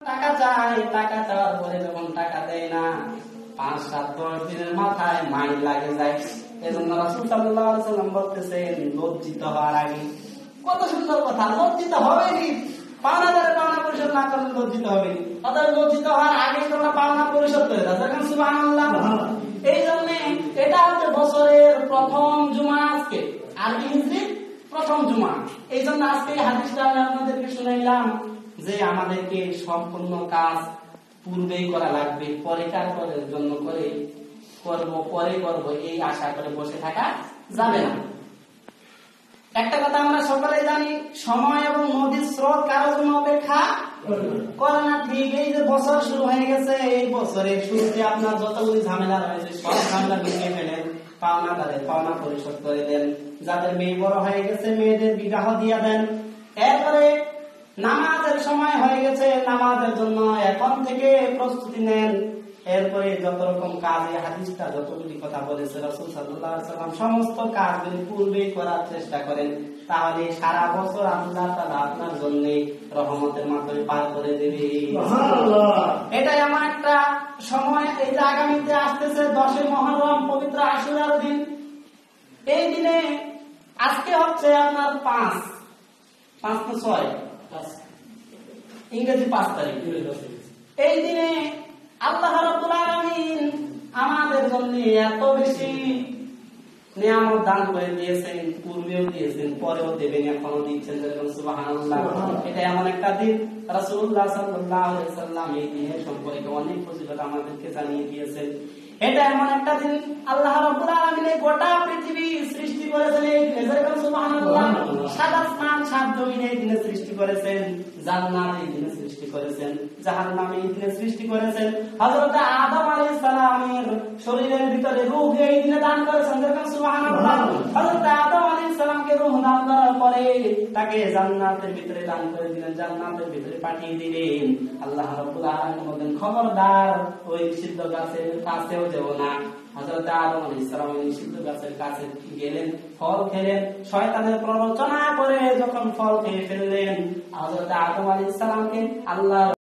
টাকা চায়, টাকা চাওয়ার পরে যখন টাকা দেয় না, 5, 7, 10 দিনের মাথায় মাইল লাগে যায়। এজন্য রাসূল সাল্লাল্লাহু আলাইহি ওয়াসাল্লাম বলতেছেন, লজ্জিত হওয়ার আগে, কত সুন্দর কথা, লজ্জিত হবেনি। পাওনাদারে পাওনা পরিশোধ না করলে লজ্জিত হবেনি, অর্থাৎ লজ্জিত হওয়ার আগে তোমরা পাওনা পরিশোধ করে দাও। দেখেন সুবহানাল্লাহ। এই জন্য এটা হচ্ছে বছরের প্রথম জুমা আজকে, আর ইংরেজি প্রথম জুমা। এই জন্য আজকে হাদিসটা আমি আপনাদেরকে শুনাইলাম যে আমাদেরকে সম্পূর্ণ কাজ পূর্বেই করা লাগবে, পরেকার করার জন্য করে পরে করব এই আশা করে বসে থাকা যাবে না। একটা কথা আমরা সকলে জানি, সময় এবং নদীর স্রোত কারোর জন্য অপেক্ষা করে না। ঠিক এই যে বছর শুরু হয়ে গেছে, এই বছরের শুরুতে আপনার যতগুলি ঝামেলা রয়েছে সব ঝামেলা মিটিয়ে ফেলেন, পাওনাদারের পাওনা পরিশোধ করে দেন, যাদের মেয়ে বড় হয়ে গেছে মেয়েদের বিবাহ দিয়ে দেন। এরপরে নামাজের সময় হয়ে গেছে, নামাজের জন্য এখন থেকে প্রস্তুতি নেন। এরপরে যত রকম কাজ, এই হাদিসটা যতগুলি কথা বলেছে রাসূল সাল্লাল্লাহু আলাইহি ওয়াসাল্লাম, সমস্ত কাজগুলি পূর্বেই করার চেষ্টা করেন, তাহলে সারা বছর আল্লাহ তাআলা আপনার জন্য রহমতের মাধ্যমে পার করে দেবে। সুবহানাল্লাহ। এটাই আমার একটা সময়। এই যে আগামীতে আসতেছে 10 মুহররম, পবিত্র আশুরার দিন। এই দিনে আজকে হচ্ছে আপনার 5 না 6, ইংরেজি 5 তারিখ। এই দিনে আল্লাহ রাব্বুল আলামিন আমাদের জন্য এত বেশি নিয়ামত দান করে দিয়েছেন, পূর্বেও দিয়েছেন, পরেও দেবেন, এখনো দিচ্ছেন। সুবহানাল্লাহ। এটা এমন একটা দিন, রাসূলুল্লাহ সাল্লাল্লাহু আলাইহি ওয়াসাল্লাম এই দিনের সম্পর্কে অনেক ফজিলত আমাদেরকে জানিয়ে দিয়েছেন। এটা এমন একটা দিন, আল্লাহ রাব্বুল আলামিন গোটা পৃথিবী সৃষ্টি করেছেন এই দিনে। সুবহানাল্লাহ। সাদা আসমান, সাত জমিন এই দিনে সৃষ্টি করেছেন, জান্নাত এই দিনে সৃষ্টি করেছেন, জাহান্নাম এই দিনে সৃষ্টি করেছেন। হযরত আদম আলাইহিস সালামের শরীরের ভিতরে রূহ এই দিনে দান করেছেন। সুবহানাল্লাহ। হযরত আদম আলাইহিস সালামকে রূহ দান করার পরে তাকে জান্নাতের ভিতরে দান করে দিলেন, জান্নাতের ভিতরে পাঠিয়ে দিলেন। আল্লাহ রাব্বুল আলামিন বলেন, খবরদার ওই নিষিদ্ধ গাছের কাছেও যেও না। হযরত আদম আলাইহিস সালাম ওই নিষিদ্ধ গাছের কাছে গেলেন, ফল খেলেন, শয়তানের প্ররোচনা করে যখন ফল খেয়ে ফেললেন, হযরত আদম আলাইহিস সালামকে আল্লাহ